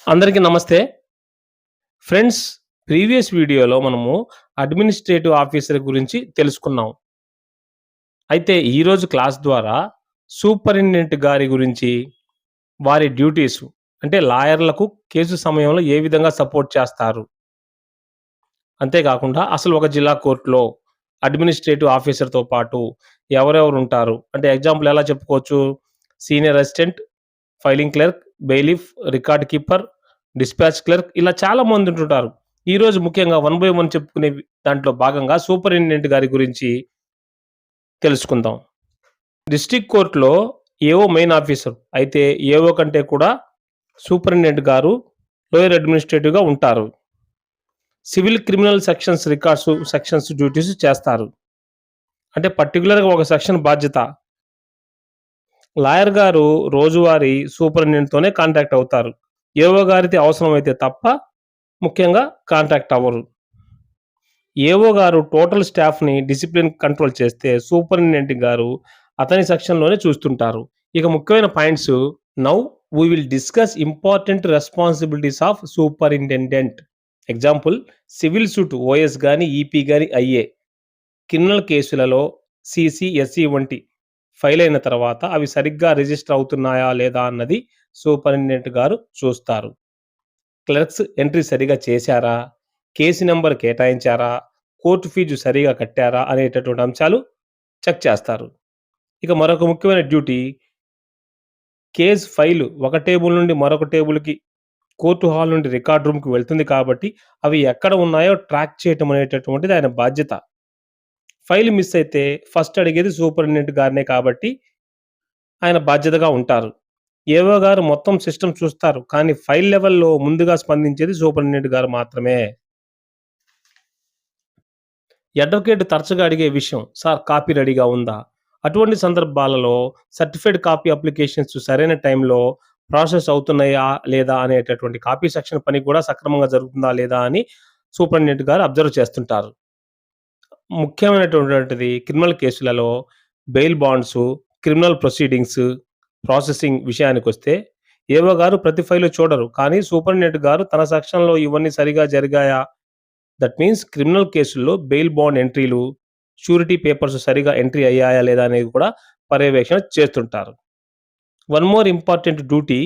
అందరికీ నమస్తే. Friends, previous వీడియోలో మనము అడ్మినిస్ట్రేటివ్ ఆఫీసర్ గురించి తెలుసుకున్నాం. అయితే ఈరోజు క్లాస్ ద్వారా సూపరింటెండెంట్ గారి గురించి, వారి డ్యూటీసు అంటే లాయర్‌లకు కేసు సమయంలో ఏ విధంగా సపోర్ట్ చేస్తారు? అంతేకాకుండా అసలు ఒక జిల్లా కోర్ట్‌లో అడ్మినిస్ట్రేటివ్ ఆఫీసర్‌తో పాటు ఎవరెవరుంటారు? అంటే ఎగ్జాంపుల్ ఎలా చెప్పుకోవచ్చు? Senior assistant, filing clerk, bailiff, record keeper, dispatch clerk ఇలా చాలా మందుంటుంటారు. ఈరోజు ముఖ్యంగా వన్ బై వన్ చెప్పుకునే దాంట్లో భాగంగా సూపరింటెండెంట్ గారి గురించి తెలుసుకుందాం. డిస్ట్రిక్ట్ కోర్ట్‌లో ఏఓ మెయిన్ ఆఫీసర్. అయితే ఏఓ కంటే కూడా సూపరింటెండెంట్ గారు లోయర్ అడ్మినిస్ట్రేటివ్‌గా ఉంటారు. సివిల్, క్రిమినల్ సెక్షన్స్ డ్యూటీస్ చేస్తారు. అంటే పర్టిక్యులర్‌గా ఒక సెక్షన్ బాధ్యత. లాయర్ గారు రోజువారీ సూపరింటెండెంట్‌తోనే కాంటాక్ట్ అవుతారు. ఏఓ గారిది అవసరమైతే తప్ప ముఖ్యంగా కాంటాక్ట్ అవ్వరు. ఏఓ గారు టోటల్ స్టాఫ్‌ని డిసిప్లిన్ కంట్రోల్ చేస్తే, సూపరింటెండెంట్ గారు అతని సెక్షన్‌లోనే చూస్తుంటారు. ఇక ముఖ్యమైన points now we will discuss important responsibilities of superintendent. Example civil suit OS గాని, ఈపీ గాని అయ్యే. క్రిమినల్ కేసులలో సీసీ, ఎస్సీ వంటి ఫైల్ అయిన తర్వాత అవి సరిగ్గా రిజిస్టర్ అవుతున్నాయా లేదా అన్నది సూపరింటెండెంట్ గారు చూస్తారు. క్లర్క్స్ ఎంట్రీ సరిగ్గా చేశారా? కేసు నంబర్ కేటాయించారా? కోర్ట్ ఫీజు సరిగ్గా కట్టారా? అనేటటువంటి అంశాలు చెక్ చేస్తారు. ఇక మరొక ముఖ్యమైన డ్యూటీ కేస్ ఫైలు ఒక టేబుల్ నుండి మరొక టేబుల్‌కి, కోర్ట్ హాల్ నుండి రికార్డ్ రూమ్‌కి వెళ్తుంది కాబట్టి, అవి ఎక్కడ ఉన్నాయో ట్రాక్ చేయటం అనేటటువంటిది ఆయన బాధ్యత. ఫైల్ మిస్ అయితే ఫస్ట్ అడిగేది సూపరింటెండెంట్ గారినే కాబట్టి, ఆయన బాధ్యతగా ఉంటారు. ఏవో గారు మొత్తం సిస్టమ్ చూస్తారు. కానీ ఫైల్ లెవెల్‌లో ముందుగా స్పందించేది సూపరింటెండెంట్ గారు మాత్రమే. అడ్వొకేట్ తరచుగా అడిగే విషయం, సార్ కాపీ రెడీగా ఉందా? అటువంటి సందర్భాలలో సర్టిఫైడ్ కాపీ అప్లికేషన్స్ సరైన టైంలో ప్రాసెస్ అవుతున్నాయా? లేదా? అనేటటువంటి కాపీ సెక్షన్ పని కూడా సక్రమంగా జరుగుతుందా? లేదా? అని సూపరింటెండెంట్ గారు అబ్జర్వ్ చేస్తుంటారు. ముఖ్యమైనటువంటిది క్రిమినల్ కేసులలో bail bonds, criminal proceedings, processing విషయానికొస్తే ఏవో గారు ప్రతి ఫైలు చూడరు. కానీ సూపరింటెండెంట్ గారు తన సెక్షన్‌లో ఇవన్నీ సరిగ్గా జరిగాయా? దట్ మీన్స్ క్రిమినల్ కేసుల్లో బెయిల్ బాండ్ ఎంట్రీలు, షూరిటీ పేపర్స్ సరిగ్గా ఎంట్రీ అయ్యాయా? లేదా? అనేది కూడా పర్యవేక్షణ చేస్తుంటారు. One more important duty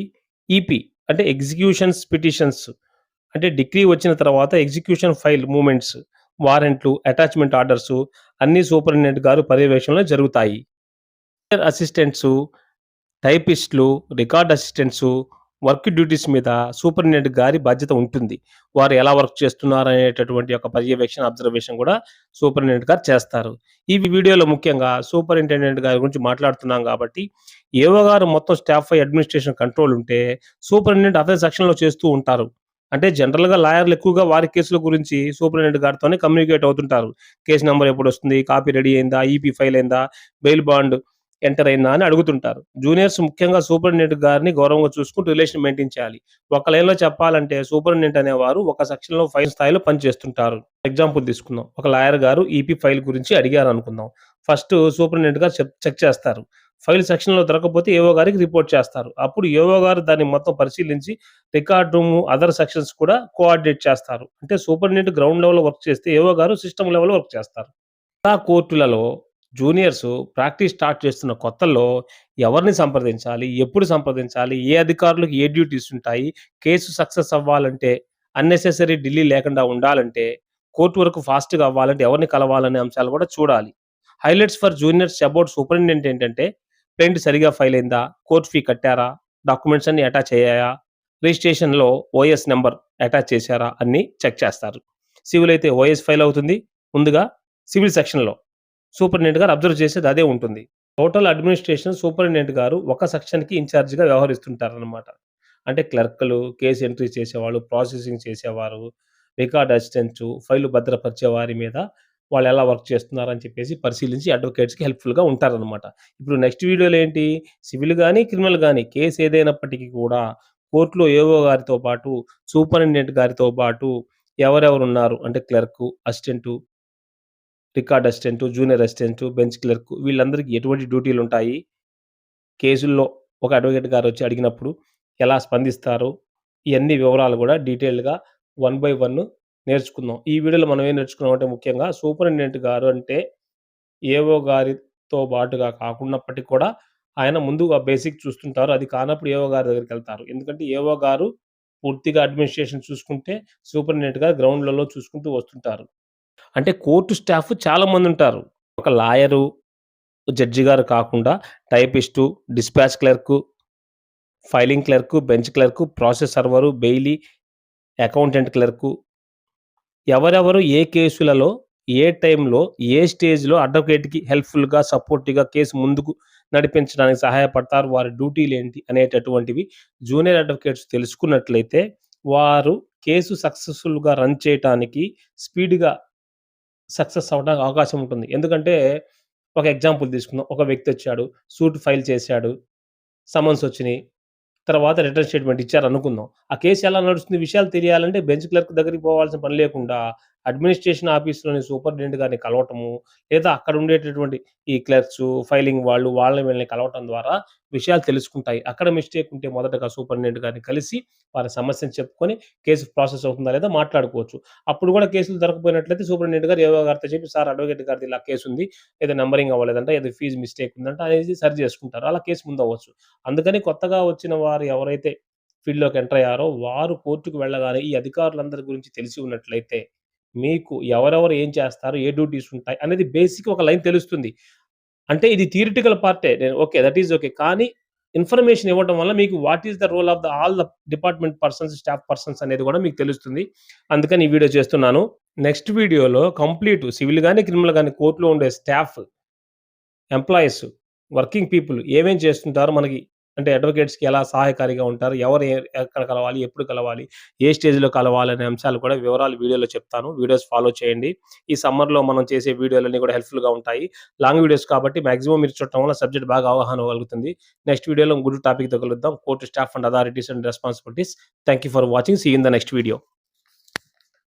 EP అంటే ఎగ్జిక్యూషన్స్ పిటిషన్స్ అంటే డిగ్రీ వచ్చిన తర్వాత ఎగ్జిక్యూషన్ ఫైల్ మూవ్‌మెంట్స్, వారెంట్లు, అటాచ్‌మెంట్ ఆర్డర్సు అన్నీ సూపరింటెండెంట్ గారు పర్యవేక్షణలో జరుగుతాయి. అసిస్టెంట్సు, టైపిస్ట్‌లు, రికార్డ్ అసిస్టెంట్సు వర్క్ డ్యూటీస్ మీద సూపరింటెండెంట్ గారి బాధ్యత ఉంటుంది. వారు ఎలా వర్క్ చేస్తున్నారనేటటువంటి యొక్క పర్యవేక్షణ, అబ్జర్వేషన్ గూడా సూపరింటెండెంట్ గారు చేస్తారు. ఈ వీడియోలో ముఖ్యంగా సూపరింటెండెంట్ గారి గురించి మాట్లాడుతున్నాం గాబట్టి, ఏఓ గారు మొత్తం స్టాఫ్‌పై అడ్మినిస్ట్రేషన్ కంట్రోల్ ఉంటే, సూపరింటెండెంట్ అదే సెక్షన్‌లో చేస్తూ ఉంటారు. అంటే జనరల్‌గా లాయర్‌లు ఎక్కువగా వారి కేసుల గురించి సూపరింటెండెంట్ గారితోనే కమ్యూనికేట్ అవుతుంటారు. కేస్ నంబర్ ఎప్పుడొస్తుంది? కాపీ రెడీ అయిందా? ఈపీ ఫైల్ అయిందా? బెయిల్ బాండ్ ఎంటర్ అయిందా అని అడుగుతుంటారు. జూనియర్స్ ముఖ్యంగా సూపరింటెండెంట్ గారిని గౌరవంగా చూసుకుంటూ రిలేషన్ మెయింటైన్ చేయాలి. ఒక లైన్‌లో చెప్పాలంటే సూపరింటెండెంట్ అనేవారు ఒక సెక్షన్‌లో ఫైల్ స్థాయిలో పనిచేస్తుంటారు. ఎగ్జాంపుల్ తీసుకుందాం. ఒక లాయర్ గారు ఈపీ ఫైల్ గురించి అడిగారనుకుందాం. ఫస్ట్ సూపరింటెండెంట్ గారు చెక్ చేస్తారు. ఫైల్ సెక్షన్‌లో దొరకకపోతే ఏఓ గారికి రిపోర్ట్ చేస్తారు. అప్పుడు ఏఓ గారు దాన్ని మొత్తం పరిశీలించి రికార్డ్ రూము, అదర్ సెక్షన్స్ కూడా కోఆర్డినేట్ చేస్తారు. అంటే సూపరింటెండెంట్ గ్రౌండ్ లెవెల్‌లో వర్క్ చేస్తే ఏఓ గారు సిస్టమ్ లెవెల్‌లో వర్క్ చేస్తారు. చాలా కోర్టులలో జూనియర్స్ ప్రాక్టీస్ స్టార్ట్ చేస్తున్న కొత్తల్లో ఎవరిని సంప్రదించాలి? ఎప్పుడు సంప్రదించాలి? ఏ అధికారులకు ఏ డ్యూటీస్ ఉంటాయి? కేసు సక్సెస్ అవ్వాలంటే, అన్నెసెసరీ డిలే లేకుండా ఉండాలంటే, కోర్ట్ వరకు ఫాస్ట్‌గా అవ్వాలంటే ఎవరిని కలవాలనే అంశాలు కూడా చూడాలి. Highlights for juniors about superintendent ఏంటంటే, ప్రింట్ సరిగ్గా ఫైల్ అయిందా? కోర్ట్ ఫీ కట్టారా? డాక్యుమెంట్స్ అన్నీ అటాచ్ అయ్యాయా? రిజిస్ట్రేషన్‌లో ఓఎస్ నంబర్ అటాచ్ చేశారా? అన్నీ చెక్ చేస్తారు. సివిల్ అయితే ఓఎస్ ఫైల్ అవుతుంది. ముందుగా సివిల్ సెక్షన్‌లో. సూపరింటెండెంట్ గారు అబ్జర్వ్ చేసేది అదే ఉంటుంది. టోటల్ అడ్మినిస్ట్రేషన్ సూపరింటెండెంట్ గారు ఒక సెక్షన్‌కి ఇన్‌చార్జ్‌గా వ్యవహరిస్తుంటారనమాట. అంటే క్లర్కులు, కేస్ ఎంట్రీ చేసేవాళ్ళు, ప్రాసెసింగ్ చేసేవారు, రికార్డ్ అసిస్టెంట్సు, ఫైలు భద్రపరిచే వారి మీద వాళ్ళెలా వర్క్ చేస్తున్నారని చెప్పేసి పరిశీలించి అడ్వొకేట్స్‌కి హెల్ప్‌ఫుల్‌గా ఉంటారనమాట. ఇప్పుడు నెక్స్ట్ వీడియోలో ఏంటి సివిల్ గాని, క్రిమినల్ గాని కేస్ ఏదైనప్పటికీ కూడా కోర్ట్‌లో ఏఓ గారితో పాటు, సూపరింటెండెంట్ గారితో పాటు ఎవరెవరున్నారు అంటే clerk, assistant record assistant, junior assistant, bench clerk వీళ్ళందరికీ ఎటువంటి డ్యూటీలుంటాయి? కేసుల్లో ఒక అడ్వొకేట్ గారొచ్చి అడిగినప్పుడు ఎలా స్పందిస్తారు? ఇయన్నీ వివరాలు గూడా డీటెయిల్డ్‌గా వన్ బై వన్ నేర్చుకుందాం. ఈ వీడియోలో మనం ఏం నేర్చుకున్నామంటే ముఖ్యంగా సూపరింటెండెంట్ గారు అంటే ఏఓ గారితో బాటుగా కాకున్నప్పటికి కూడా ఆయన ముందుగా బేసిక్ చూస్తుంటారు. అది కానప్పుడు ఏఓ గారి దగ్గరికెళ్తారు. ఎందుకంటే ఏఓ గారు పూర్తిగా అడ్మినిస్ట్రేషన్ చూసుకుంటే సూపరింటెండెంట్ గారు గ్రౌండ్‌లలో చూసుకుంటూ వస్తుంటారు. అంటే కోర్టు స్టాఫ్ చాలా మందుంటారు. ఒక లాయరు, జడ్జి గారు కాకుండా typist, dispatch clerk, filing clerk, bench clerk, process server, Bailey, accountant clerk ఎవరెవరు ఏ కేసులలో, ఏ టైంలో, ఏ స్టేజ్‌లో అడ్వొకేట్‌కి హెల్ప్‌ఫుల్‌గా, సపోర్టివ్‌గా కేసు ముందుకు నడిపించడానికి సహాయపడతారు. వారి డ్యూటీలేంటి అనేటటువంటివి జూనియర్ అడ్వకేట్స్ తెలుసుకున్నట్లయితే, వారు కేసు సక్సెస్‌ఫుల్‌గా రన్ చేయటానికి స్పీడ్‌గా సక్సెస్ అవ్వడానికి అవకాశం ఉంటుంది. ఎందుకంటే, ఒక ఎగ్జాంపుల్ తీసుకుందాం. ఒక వ్యక్తొచ్చాడు, సూట్ ఫైల్ చేశాడు, సమన్సొచ్చినియి. తర్వాత రిటర్న్ స్టేట్‌మెంట్ ఇచ్చారనుకుందాం. ఆ కేస్ ఎలా నడుస్తుంది విషయాలు తెలియాలంటే బెంచ్ క్లర్క్ దగ్గరికి పోవాల్సిన పని లేకుండా అడ్మినిస్ట్రేషన్ ఆఫీస్‌లోని సూపరింటెండెంట్ గారిని కలవటము, లేదా అక్కడ ఉండేటటువంటి ఈ క్లర్క్సు, ఫైలింగ్ వాళ్ళు వాళ్ళని వీళ్ళని కలవటం ద్వారా విషయాలు తెలుసుకుంటాయి. అక్కడ మిస్టేక్ ఉంటే మొదటగా సూపరింటెండెంట్ గారిని కలిసి వారి సమస్యను చెప్పుకొని కేసు ప్రాసెస్ అవుతుందా లేదా మాట్లాడుకోవచ్చు. అప్పుడు కూడా కేసులు దొరకకపోయినట్లయితే సూపరింటెండెంట్ గారు ఏవో గారితో చెప్పి సార్ అడ్వొకేట్ గారిది ఇలా కేసుంది. ఏదో నంబరింగ్ అవ్వలేదంట, ఏదో ఫీజ్ మిస్టేక్ ఉందంట అనేది సరి చేసుకుంటారు. అలా కేసు ముందవ్వచ్చు. అందుకని కొత్తగా వచ్చిన వారు ఎవరైతే ఫీల్డ్‌లోకి ఎంటర్ అయ్యారో, వారు కోర్ట్‌కి వెళ్ళగానే ఈ అధికారులందరి గురించి తెలిసి ఉన్నట్లయితే, మీకు ఎవరెవరు ఏం చేస్తారు, ఏ డ్యూటీస్ ఉంటాయి అనేది బేసిక్ ఒక లైన్ తెలుస్తుంది. అంటే ఇది థియరిటికల్ పార్టే. నేను ఓకే. That is okay. కానీ ఇన్ఫర్మేషన్ ఇవ్వటం వల్ల మీకు what is the role of all the department persons, staff persons అనేది కూడా మీకు తెలుస్తుంది. అందుకని ఈ వీడియో చేస్తున్నాను. నెక్స్ట్ వీడియోలో కంప్లీట్ సివిల్ గాని, క్రిమినల్ గాని కోర్ట్‌లో ఉండే స్టాఫ్ ఎంప్లాయీస్, వర్కింగ్ పీపుల్ ఏమేం చేస్తుంటారో మనకి అంటే అడ్వొకేట్స్‌కి ఎలా సహాయకారిగా ఉంటారు? ఎవరు ఎక్కడ కలవాలి? ఎప్పుడు కలవాలి? ఏ స్టేజ్‌లో కలవాలనే అంశాలు కూడా వివరాలు వీడియోలో చెప్తాను. వీడియోస్ ఫాలో చేయండి. ఈ సమ్మర్‌లో మనం చేసే వీడియోలన్నీ కూడా హెల్ప్‌ఫుల్‌గా ఉంటాయి. లాంగ్ వీడియోస్ కాబట్టి మాక్సిమం మీరు చూడటం వల్ల సబ్జెక్ట్ బాగా అవగాహన కలుగుతుంది. నెక్స్ట్ వీడియోలో గుడ్ టాపిక్‌తో కలుద్దాం. Court staff and authorities and responsibilities. Thank you for watching. See you in the next video.